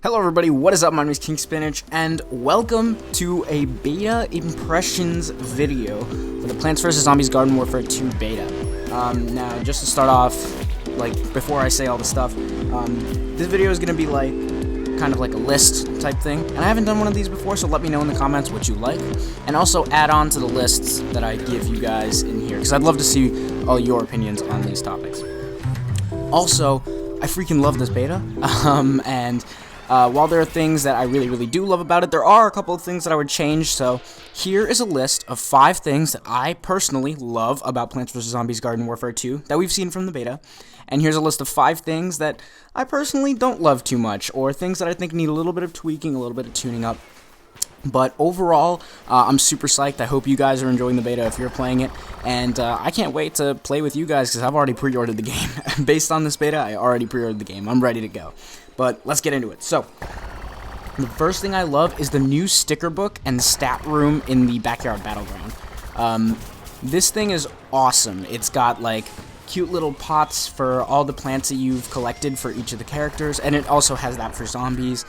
Hello everybody, what is up? My name is Kingspinach, and welcome to a beta impressions video for the Plants vs. Zombies Garden Warfare 2 beta. Now, just to start off, before I say all the stuff, this video is going to be kind of like a list type thing, and I haven't done one of these before, so let me know in the comments what you like, and also add on to the lists that I give you guys in here, because I'd love to see all your opinions on these topics. Also, I freaking love this beta, while there are things that I really do love about it, there are a couple of things that I would change. So here is a list of 5 things that I personally love about Plants vs. Zombies Garden Warfare 2 that we've seen from the beta. And here's a list of 5 things that I personally don't love too much, or things that I think need a little bit of tweaking, a little bit of tuning up. But overall, I'm super psyched. I hope you guys are enjoying the beta if you're playing it. And I can't wait to play with you guys because I've already pre-ordered the game. Based on this beta, I already pre-ordered the game. I'm ready to go. But let's get into it. So, the first thing I love is the new sticker book and stat room in the Backyard Battleground. This thing is awesome. It's got cute little pots for all the plants that you've collected for each of the characters, and it also has that for zombies.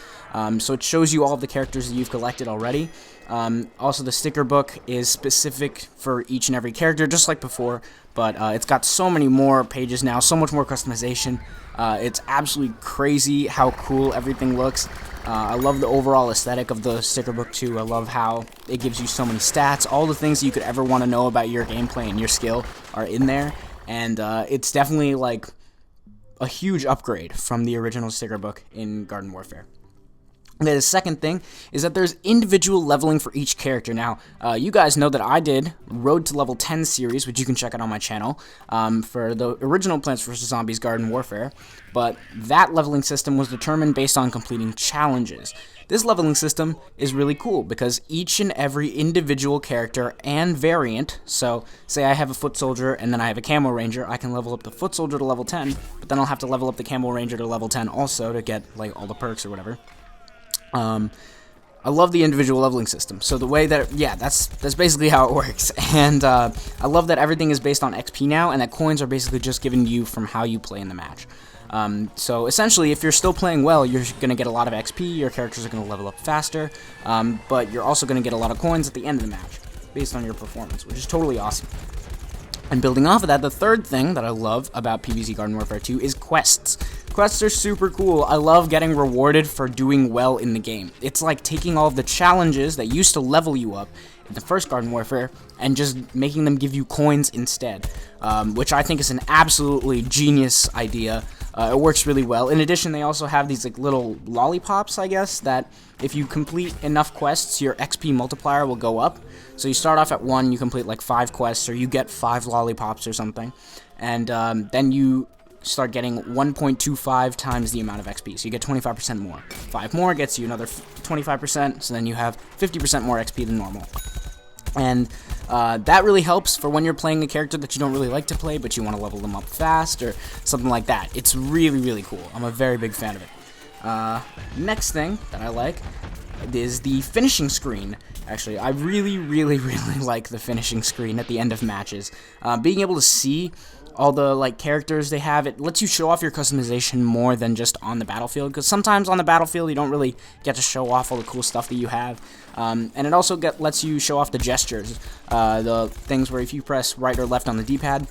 So it shows you all of the characters that you've collected already. Also, the sticker book is specific for each and every character, just like before, but it's got so many more pages now, so much more customization. It's absolutely crazy how cool everything looks. I love the overall aesthetic of the sticker book too. I love how it gives you so many stats. All the things you could ever want to know about your gameplay and your skill are in there. And it's definitely a huge upgrade from the original sticker book in Garden Warfare. The second thing is that there's individual leveling for each character. Now, you guys know that I did Road to Level 10 series, which you can check out on my channel, for the original Plants vs. Zombies Garden Warfare, but that leveling system was determined based on completing challenges. This leveling system is really cool because each and every individual character and variant, so say I have a Foot Soldier and then I have a Camo Ranger, I can level up the Foot Soldier to level 10, but then I'll have to level up the Camo Ranger to level 10 also to get all the perks or whatever. I love the individual leveling system. So the way that, that's basically how it works. And I love that everything is based on XP now, and that coins are basically just given to you from how you play in the match. So essentially, if you're still playing well, you're going to get a lot of XP, your characters are going to level up faster, but you're also going to get a lot of coins at the end of the match, based on your performance, which is totally awesome. And building off of that, the third thing that I love about PvZ Garden Warfare 2 is quests. Quests are super cool. I love getting rewarded for doing well in the game. It's like taking all of the challenges that used to level you up in the first Garden Warfare and just making them give you coins instead, which I think is an absolutely genius idea. It works really well. In addition, they also have these little lollipops, I guess, that if you complete enough quests, your XP multiplier will go up. So you start off at 1, you complete 5 quests, or you get 5 lollipops or something, and then you start getting 1.25 times the amount of XP, so you get 25% more. 5 more gets you another 25%, so then you have 50% more XP than normal. And that really helps for when you're playing a character that you don't really like to play, but you want to level them up fast, or something like that. It's really cool. I'm a very big fan of it. Next thing that I like is the finishing screen. Actually, I really like the finishing screen at the end of matches. Being able to see all the characters they have, it lets you show off your customization more than just on the battlefield, because sometimes on the battlefield you don't really get to show off all the cool stuff that you have, and it also lets you show off the gestures, the things where if you press right or left on the D-pad,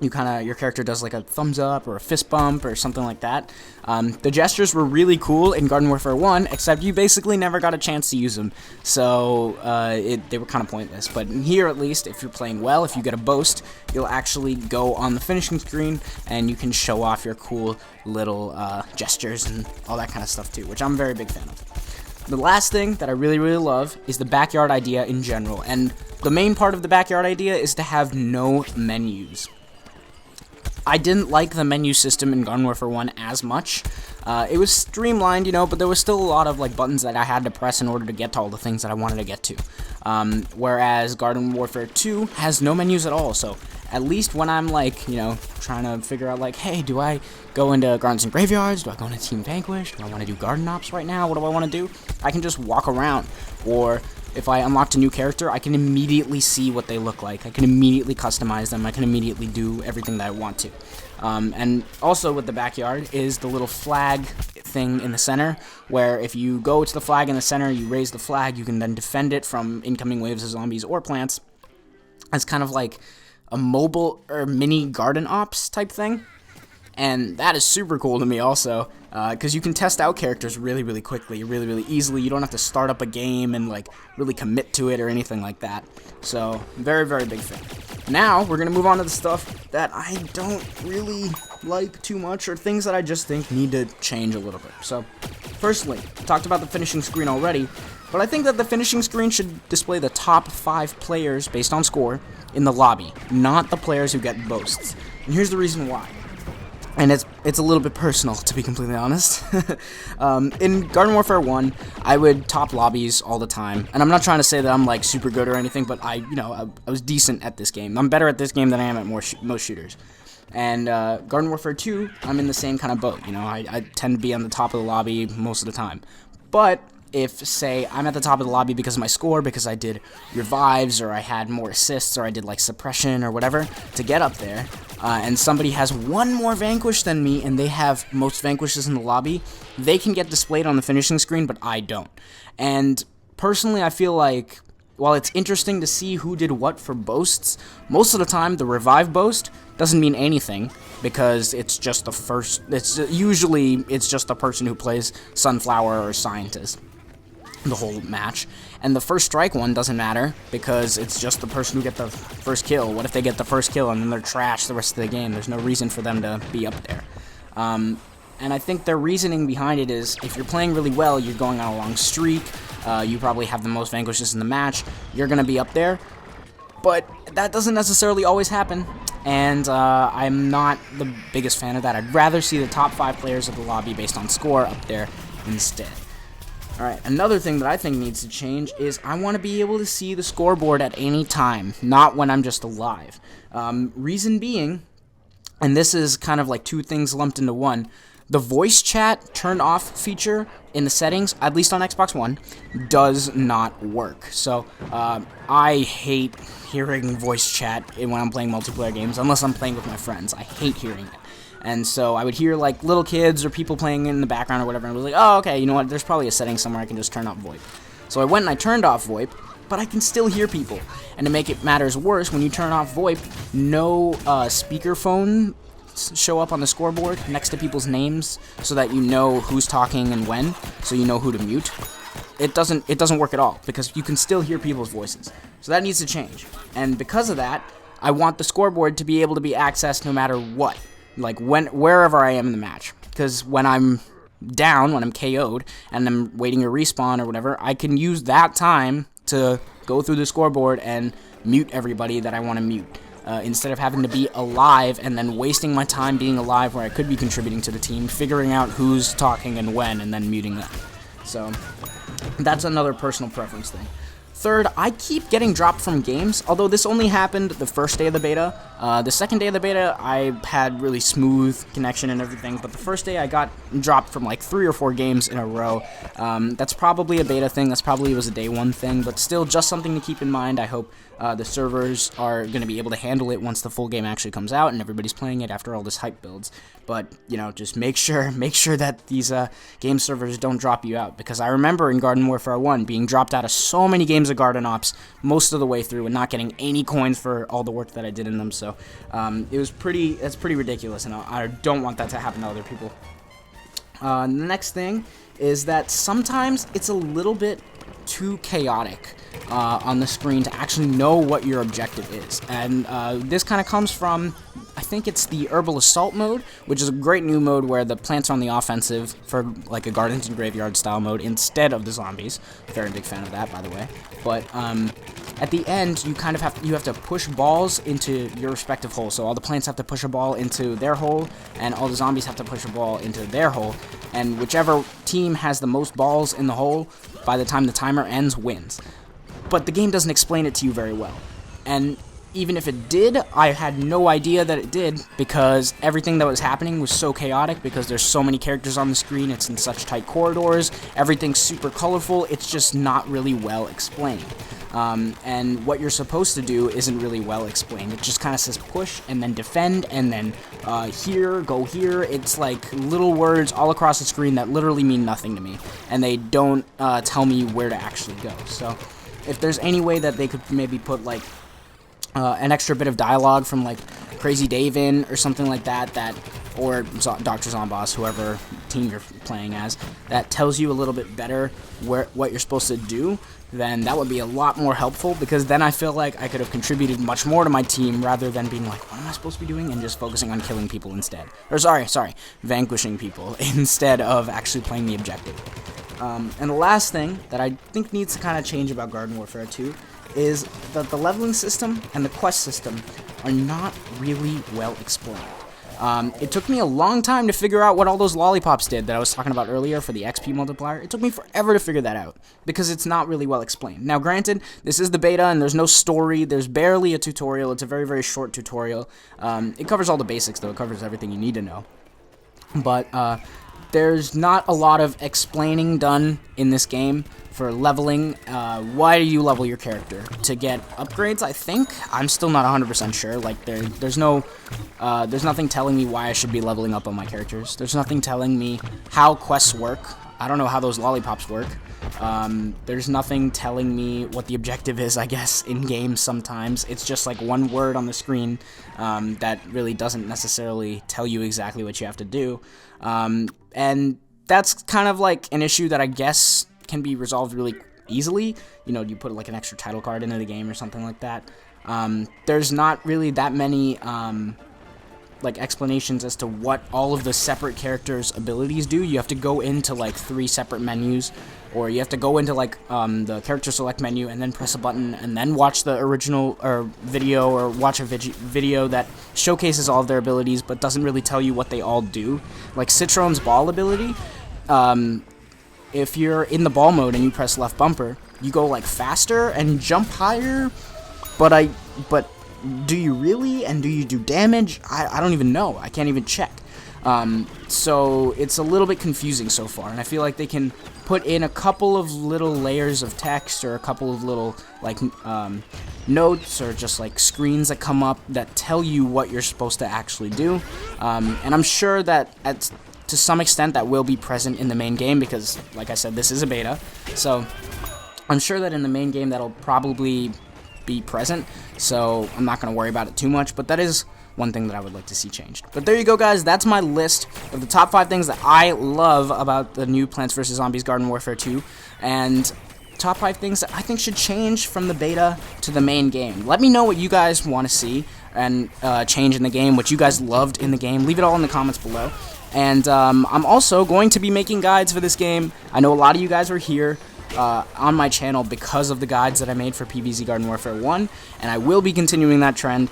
your character does a thumbs up or a fist bump or something like that. The gestures were really cool in Garden Warfare 1, except you basically never got a chance to use them, so they were kind of pointless. But here, at least, if you're playing well, if you get a boast, you'll actually go on the finishing screen and you can show off your cool little gestures and all that kind of stuff too, which I'm a very big fan of. The last thing that I really love is the backyard idea in general, and the main part of the backyard idea is to have no menus. I didn't like the menu system in Garden Warfare 1 as much. It was streamlined, but there was still a lot of buttons that I had to press in order to get to all the things that I wanted to get to. Whereas Garden Warfare 2 has no menus at all, so at least when I'm trying to figure out hey, do I go into Gardens and Graveyards? Do I go into Team Vanquish? Do I want to do Garden Ops right now? What do I want to do? I can just walk around. Or if I unlocked a new character, I can immediately see what they look like. I can immediately customize them. I can immediately do everything that I want to. And also with the backyard is the little flag thing in the center, where if you go to the flag in the center, you raise the flag, you can then defend it from incoming waves of zombies or plants. It's kind of like a mobile or mini garden ops type thing. And that is super cool to me also, because you can test out characters really quickly, really easily. You don't have to start up a game and like really commit to it or anything like that. So very big fan. Now we're gonna move on to the stuff that I don't really like too much, or things that I just think need to change a little bit. So firstly, talked about the finishing screen already, but I think that the finishing screen should display the top 5 players based on score in the lobby, not the players who get boasts. And here's the reason why. And it's a little bit personal, to be completely honest. In Garden Warfare 1, I would top lobbies all the time, and I'm not trying to say that I'm like super good or anything, but I was decent at this game. I'm better at this game than I am at most shooters. And Garden Warfare 2, I'm in the same kind of boat. I tend to be on the top of the lobby most of the time. But if, say, I'm at the top of the lobby because of my score, because I did revives, or I had more assists, or I did like suppression or whatever to get up there, and somebody has one more vanquish than me, and they have most vanquishes in the lobby, they can get displayed on the finishing screen, but I don't. And personally, I feel like, while it's interesting to see who did what for boasts, most of the time the revive boast doesn't mean anything, because it's just the first, usually just the person who plays Sunflower or Scientist the whole match. And the first strike one doesn't matter, because it's just the person who get the first kill. What if they get the first kill and then they're trash the rest of the game? There's no reason for them to be up there. And I think their reasoning behind it is, if you're playing really well, you're going on a long streak, you probably have the most vanquishes in the match, you're going to be up there. But that doesn't necessarily always happen, and I'm not the biggest fan of that. I'd rather see the top 5 players of the lobby based on score up there instead. Alright, another thing that I think needs to change is I want to be able to see the scoreboard at any time, not when I'm just alive. Reason being, and this is kind of like 2 things lumped into one, the voice chat turned off feature in the settings, at least on Xbox One, does not work. So, I hate hearing voice chat when I'm playing multiplayer games, unless I'm playing with my friends. I hate hearing it. And so I would hear like little kids or people playing in the background or whatever, and I was like, oh, okay, you know what, there's probably a setting somewhere I can just turn off VoIP. So I went and I turned off VoIP, but I can still hear people. And to make it matters worse, when you turn off VoIP, no speakerphone show up on the scoreboard next to people's names, so that you know who's talking and when, so you know who to mute. It doesn't work at all, because you can still hear people's voices. So that needs to change. And because of that, I want the scoreboard to be able to be accessed no matter what. Like wherever I am in the match. Because when I'm down, when I'm KO'd, and I'm waiting a respawn or whatever, I can use that time to go through the scoreboard and mute everybody that I want to mute. Instead of having to be alive and then wasting my time being alive where I could be contributing to the team, figuring out who's talking and when, and then muting them. So that's another personal preference thing. Third, I keep getting dropped from games, although this only happened the first day of the beta. The second day of the beta, I had really smooth connection and everything, but the first day I got dropped from like 3 or 4 games in a row. That's probably a beta thing, that's probably was a day 1 thing, but still just something to keep in mind. I hope the servers are going to be able to handle it once the full game actually comes out and everybody's playing it after all this hype builds. But, just make sure that these game servers don't drop you out, because I remember in Garden Warfare 1 being dropped out of so many games of Garden Ops most of the way through and not getting any coins for all the work that I did in them. So that's pretty ridiculous, and I don't want that to happen to other people. The next thing is that sometimes it's a little bit too chaotic on the screen to actually know what your objective is. And this kind of comes from, I think it's the Herbal Assault mode, which is a great new mode where the plants are on the offensive for like a Gardens and Graveyard style mode instead of the zombies. Very big fan of that, by the way. But at the end, you kind of have to push balls into your respective hole. So all the plants have to push a ball into their hole, and all the zombies have to push a ball into their hole. And whichever team has the most balls in the hole, by the time the timer ends, wins. But the game doesn't explain it to you very well. And even if it did, I had no idea that it did, because everything that was happening was so chaotic, because there's so many characters on the screen, it's in such tight corridors, everything's super colorful, it's just not really well explained. And what you're supposed to do isn't really well explained. It just kind of says push, and then defend, and then here, go here. It's like little words all across the screen that literally mean nothing to me, and they don't tell me where to actually go. So if there's any way that they could maybe put like an extra bit of dialogue from like Crazy Dave in or something like that, or Dr. Zomboss, whoever team you're playing as, that tells you a little bit better what you're supposed to do, then that would be a lot more helpful, because then I feel like I could have contributed much more to my team rather than being like, what am I supposed to be doing, and just focusing on killing people instead. Or sorry, vanquishing people instead of actually playing the objective. And the last thing that I think needs to kind of change about Garden Warfare 2 is that the leveling system and the quest system are not really well explained. It took me a long time to figure out what all those lollipops did that I was talking about earlier for the XP multiplier. It took me forever to figure that out, because it's not really well explained. Now, granted, this is the beta, and there's no story, there's barely a tutorial, it's a very, very short tutorial. It covers all the basics, though, it covers everything you need to know. But, there's not a lot of explaining done in this game for leveling. Why do you level your character? To get upgrades, I think? I'm still not 100% sure. Like, there's nothing telling me why I should be leveling up on my characters. There's nothing telling me how quests work. I don't know how those lollipops work. There's nothing telling me what the objective is, I guess, in games sometimes. It's just like one word on the screen that really doesn't necessarily tell you exactly what you have to do. And that's kind of like an issue that I guess can be resolved really easily. You know, you put like an extra title card into the game or something like that. There's not really that many like explanations as to what all of the separate characters' abilities do. You have to go into like 3 separate menus, or you have to go into like the character select menu and then press a button and then watch the original video, or watch a video that showcases all of their abilities but doesn't really tell you what they all do. Like Citrone's ball ability, if you're in the ball mode and you press left bumper, you go like faster and jump higher, but do you really? And do you do damage? I don't even know. I can't even check. So it's a little bit confusing so far, and I feel like they can put in a couple of little layers of text, or a couple of little like notes, or just like screens that come up that tell you what you're supposed to actually do. And I'm sure that to some extent that will be present in the main game, because like I said, this is a beta, so I'm sure that in the main game that'll probably be present, so I'm not going to worry about it too much, but that is one thing that I would like to see changed. But there you go, guys. That's my list of the top 5 things that I love about the new Plants vs. Zombies Garden Warfare 2, and top 5 things that I think should change from the beta to the main game. Let me know what you guys want to see and change in the game, what you guys loved in the game. Leave it all in the comments below. And I'm also going to be making guides for this game. I know a lot of you guys were here on my channel because of the guides that I made for PvZ Garden Warfare 1, and I will be continuing that trend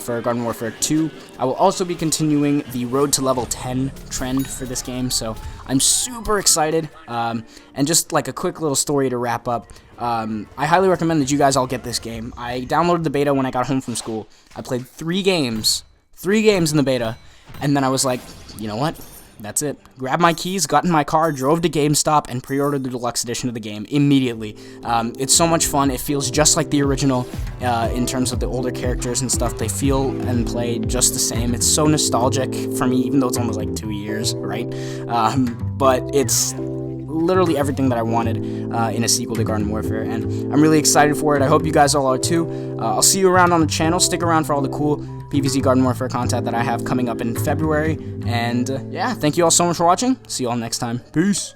for Garden Warfare 2. I will also be continuing the Road to Level 10 trend for this game, so I'm super excited. And just like a quick little story to wrap up, I highly recommend that you guys all get this game. I downloaded the beta when I got home from school. I played 3 games in the beta, and then I was like, you know what? That's it. Grabbed my keys, got in my car, drove to GameStop, and pre-ordered the deluxe edition of the game immediately. It's so much fun. It feels just like the original in terms of the older characters and stuff. They feel and play just the same. It's so nostalgic for me, even though it's almost like 2 years, right? But it's literally everything that I wanted in a sequel to Garden Warfare, and I'm really excited for it. I hope you guys all are too. I'll see you around on the channel. Stick around for all the cool PvZ Garden Warfare content that I have coming up in February, and yeah, thank you all so much for watching. See you all next time. Peace.